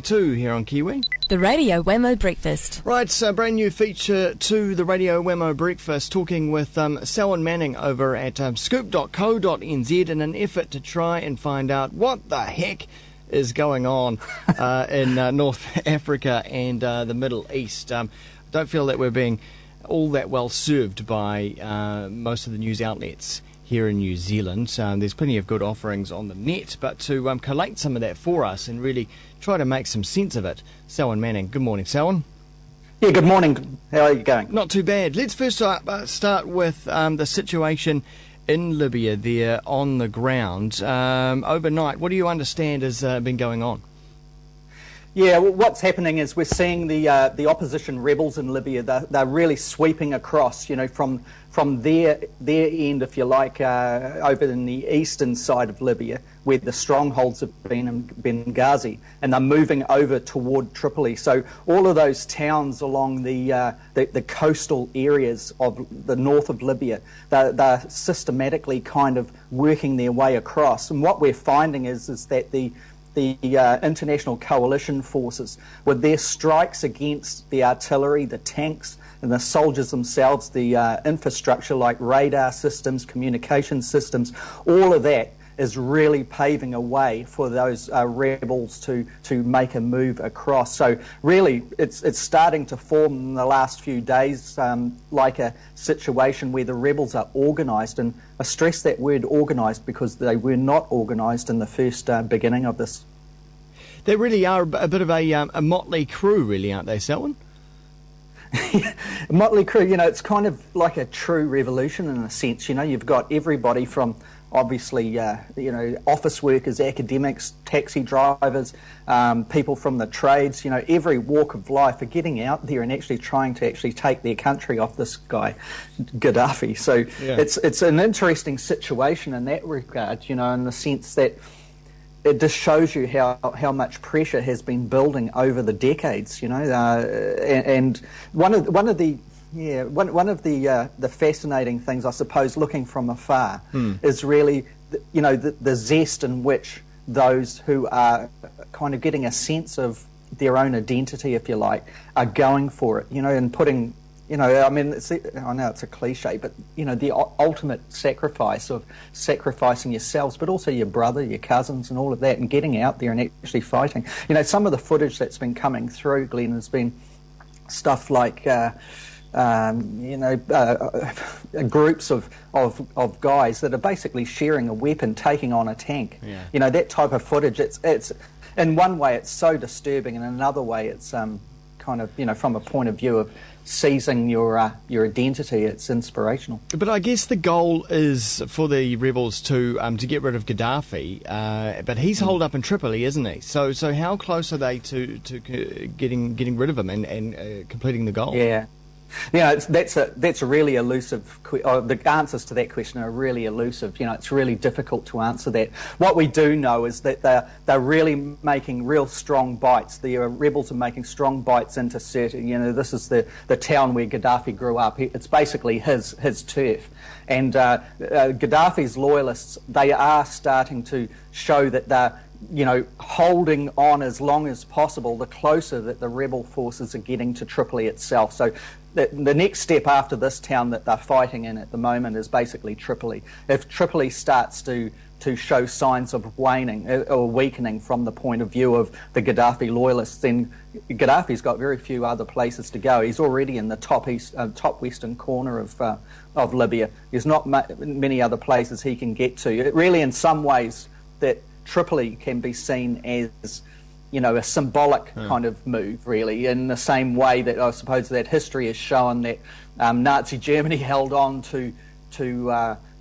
Two here on Kiwi. The Radio Wammo Breakfast. Right, so brand new feature to the Radio Wammo Breakfast, talking with Selwyn Manning over at scoop.co.nz in an effort to try and find out what the heck is going on in North Africa and the Middle East. Don't feel that we're being all that well served by most of the news outlets here in New Zealand. There's plenty of good offerings on the net, but to collate some of that for us and really try to make some sense of it, Selwyn Manning. Good morning, Selwyn. Yeah, good morning. How are you going? Not too bad. Let's first start with the situation in Libya there on the ground. Overnight, what do you understand has been going on? Yeah, well, what's happening is we're seeing the opposition rebels in Libya. They're really sweeping across, from their end, if you like, over in the eastern side of Libya, where the strongholds have been in Benghazi, and they're moving over toward Tripoli. So all of those towns along the coastal areas of the north of Libya, they're systematically kind of working their way across. And what we're finding is that the international coalition forces, with their strikes against the artillery, the tanks, and the soldiers themselves, the infrastructure like radar systems, communication systems, all of that is really paving a way for those rebels to make a move across. So really, it's starting to form in the last few days like a situation where the rebels are organised, and I stress that word organised because they were not organised in the first beginning of this. They really are a bit of a motley crew, really, aren't they, Selwyn? Motley crew, it's kind of like a true revolution in a sense. You've got everybody from obviously, office workers, academics, taxi drivers, people from the trades, every walk of life are getting out there and actually trying to take their country off this guy, Gaddafi. So yeah. It's an interesting situation in that regard, in the sense that it just shows you how much pressure has been building over the decades, and one of the fascinating things, I suppose, looking from afar, is really the zest in which those who are kind of getting a sense of their own identity, if you like, are going for it, and putting. I know it's a cliche, but, the ultimate sacrifice of sacrificing yourselves, but also your brother, your cousins and all of that, and getting out there and actually fighting. Some of the footage that's been coming through, Glenn, has been stuff like, groups of guys that are basically sharing a weapon, taking on a tank. Yeah. That type of footage, it's in one way it's so disturbing, and in another way it's kind of, from a point of view of seizing your identity, it's inspirational. But I guess the goal is for the rebels to get rid of Gaddafi, but he's holed up in Tripoli, isn't he? So how close are they to getting rid of him and completing the goal? Yeah. That's a really elusive. The answers to that question are really elusive. It's really difficult to answer that. What we do know is that they're really making real strong bites. The rebels are making strong bites into Sirte. This is the town where Gaddafi grew up. It's basically his turf. And Gaddafi's loyalists, they are starting to show that they're holding on as long as possible, the closer that the rebel forces are getting to Tripoli itself. So the next step after this town that they're fighting in at the moment is basically Tripoli. If Tripoli starts to show signs of waning or weakening from the point of view of the Gaddafi loyalists, then Gaddafi's got very few other places to go. He's already in the top western corner of Libya. There's not many other places he can get to. It really, in some ways, that Tripoli can be seen as, a symbolic kind of move, really, in the same way that I suppose that history has shown that Nazi Germany held on to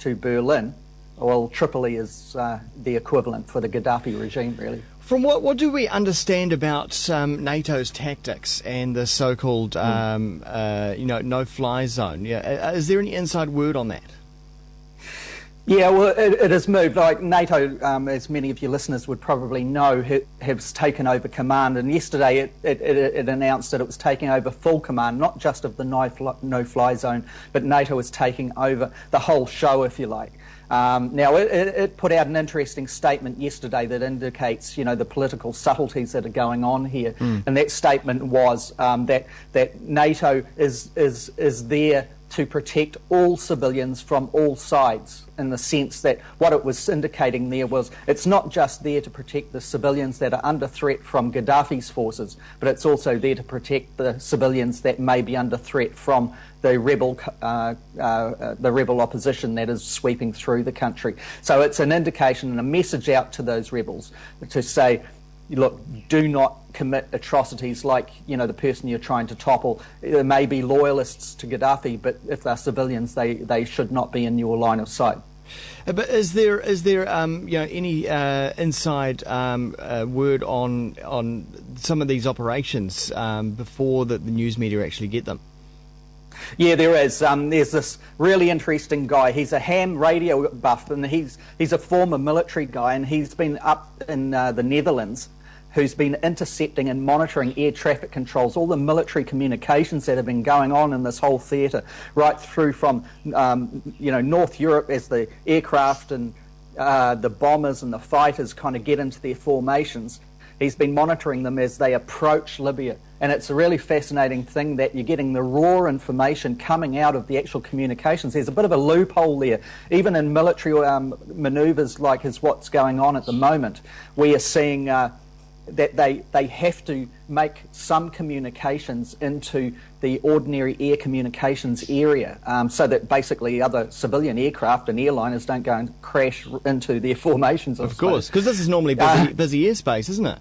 Berlin. Well, Tripoli is the equivalent for the Gaddafi regime, really. From what do we understand about NATO's tactics and the so-called no-fly zone? Yeah, is there any inside word on that? Yeah, well, it has moved. Like NATO, as many of your listeners would probably know, has taken over command. And yesterday it announced that it was taking over full command, not just of the no-fly zone, but NATO is taking over the whole show, if you like. Now, it put out an interesting statement yesterday that indicates, the political subtleties that are going on here. And that statement was that NATO is there to protect all civilians from all sides, in the sense that what it was indicating there was it's not just there to protect the civilians that are under threat from Gaddafi's forces, but it's also there to protect the civilians that may be under threat from the rebel opposition that is sweeping through the country. So it's an indication and a message out to those rebels to say, look, do not commit atrocities like, the person you're trying to topple. There may be loyalists to Gaddafi, but if they're civilians, they should not be in your line of sight. But is there any inside word on some of these operations before the news media actually get them? Yeah, there is. There's this really interesting guy. He's a ham radio buff, and he's a former military guy, and he's been up in the Netherlands, who's been intercepting and monitoring air traffic controls, all the military communications that have been going on in this whole theatre, right through from North Europe, as the aircraft and the bombers and the fighters kind of get into their formations. He's been monitoring them as they approach Libya. And it's a really fascinating thing that you're getting the raw information coming out of the actual communications. There's a bit of a loophole there. Even in military manoeuvres like is what's going on at the moment, we are seeing that they have to make some communications into the ordinary air communications area, so that basically other civilian aircraft and airliners don't go and crash into their formations. Of course, because this is normally busy airspace, isn't it?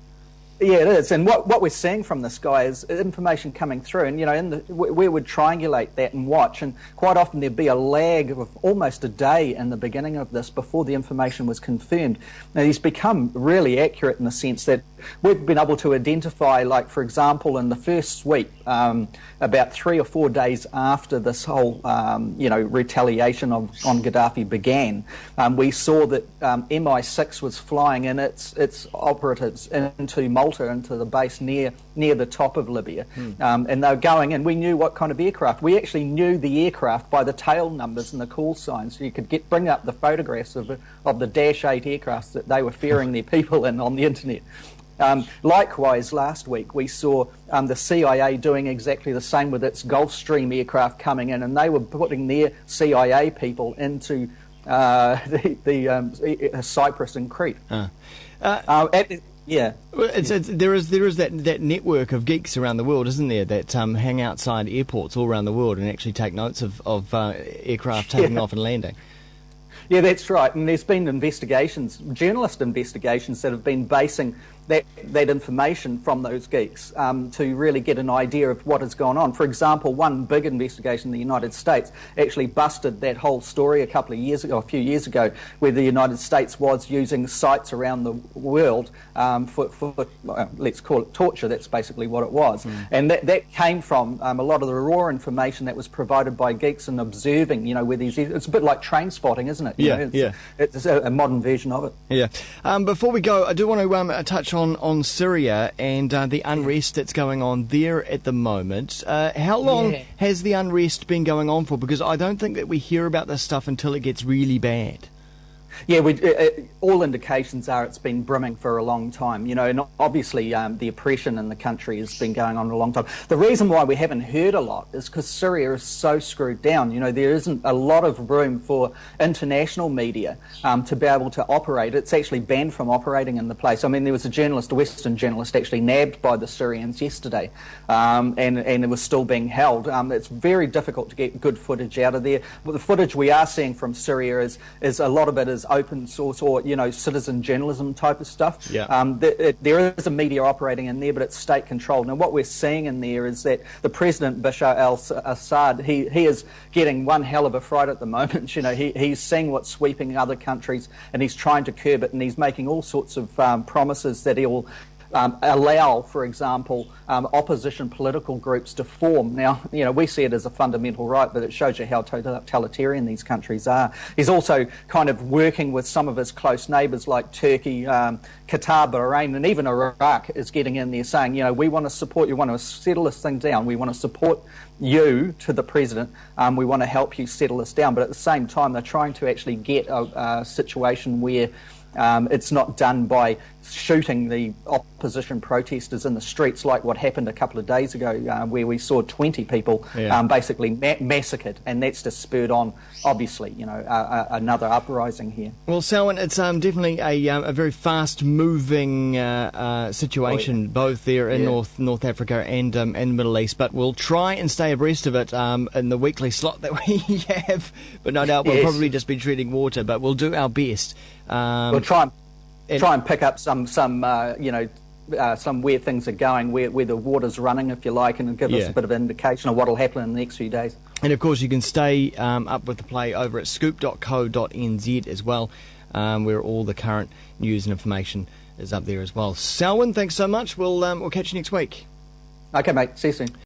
Yeah, it is. And what we're seeing from this guy is information coming through. And, we would triangulate that and watch. And quite often there'd be a lag of almost a day in the beginning of this before the information was confirmed. Now, he's become really accurate in the sense that we've been able to identify, like, for example, in the first sweep, about 3 or 4 days after this whole, retaliation on Gaddafi began, we saw that MI6 was flying in its operatives into Malta, into the base near the top of Libya, and they were going in. We knew what kind of aircraft. We actually knew the aircraft by the tail numbers and the call signs. So you could bring up the photographs of the Dash 8 aircraft that they were ferrying their people in on the internet. Likewise, last week we saw the CIA doing exactly the same with its Gulfstream aircraft coming in, and they were putting their CIA people into Cyprus and Crete. Yeah, there is that network of geeks around the world, isn't there, that hang outside airports all around the world and actually take notes of aircraft taking off and landing. Yeah, that's right. And there's been journalist investigations that have been basing that information from those geeks to really get an idea of what has gone on. For example, one big investigation in the United States actually busted that whole story a few years ago, where the United States was using sites around the world for let's call it torture. That's basically what it was. And that came from a lot of the raw information that was provided by geeks and observing, where it's a bit like train spotting, isn't it? It's a modern version of it. Yeah. Before we go, I do want to touch on Syria and the unrest that's going on there at the moment. How long has the unrest been going on for? Because I don't think that we hear about this stuff until it gets really bad. Yeah, all indications are it's been brimming for a long time, and obviously the oppression in the country has been going on a long time. The reason why we haven't heard a lot is because Syria is so screwed down. There isn't a lot of room for international media to be able to operate. It's actually banned from operating in the place. I mean, there was a Western journalist actually nabbed by the Syrians yesterday, and it was still being held. It's very difficult to get good footage out of there. But the footage we are seeing from Syria is a lot of it is open source or citizen journalism type of stuff. There is a media operating in there, but it's state controlled. Now what we're seeing in there is that the President Bashar al-Assad, he is getting one hell of a fright at the moment. He's seeing what's sweeping other countries and he's trying to curb it, and he's making all sorts of promises that he will allow, for example, opposition political groups to form. Now, we see it as a fundamental right, but it shows you how totalitarian these countries are. He's also kind of working with some of his close neighbours like Turkey, Qatar, Bahrain, and even Iraq is getting in there saying, we want to support you, want to settle this thing down, we want to support you to the president, we want to help you settle this down. But at the same time, they're trying to actually get a situation where it's not done by shooting the opposition protesters in the streets like what happened a couple of days ago, where we saw 20 people basically massacred, and that's just spurred on, obviously, another uprising here. Well, Selwyn, it's definitely a very fast-moving situation, both there in North Africa and the Middle East. But we'll try and stay abreast of it in the weekly slot that we have. But no doubt we'll probably just be treading water. But we'll do our best. We'll try and pick up some where things are going, where the water's running, if you like, and give us a bit of an indication of what will happen in the next few days. And, of course, you can stay up with the play over at scoop.co.nz as well, where all the current news and information is up there as well. Selwyn, thanks so much. We'll catch you next week. Okay, mate. See you soon.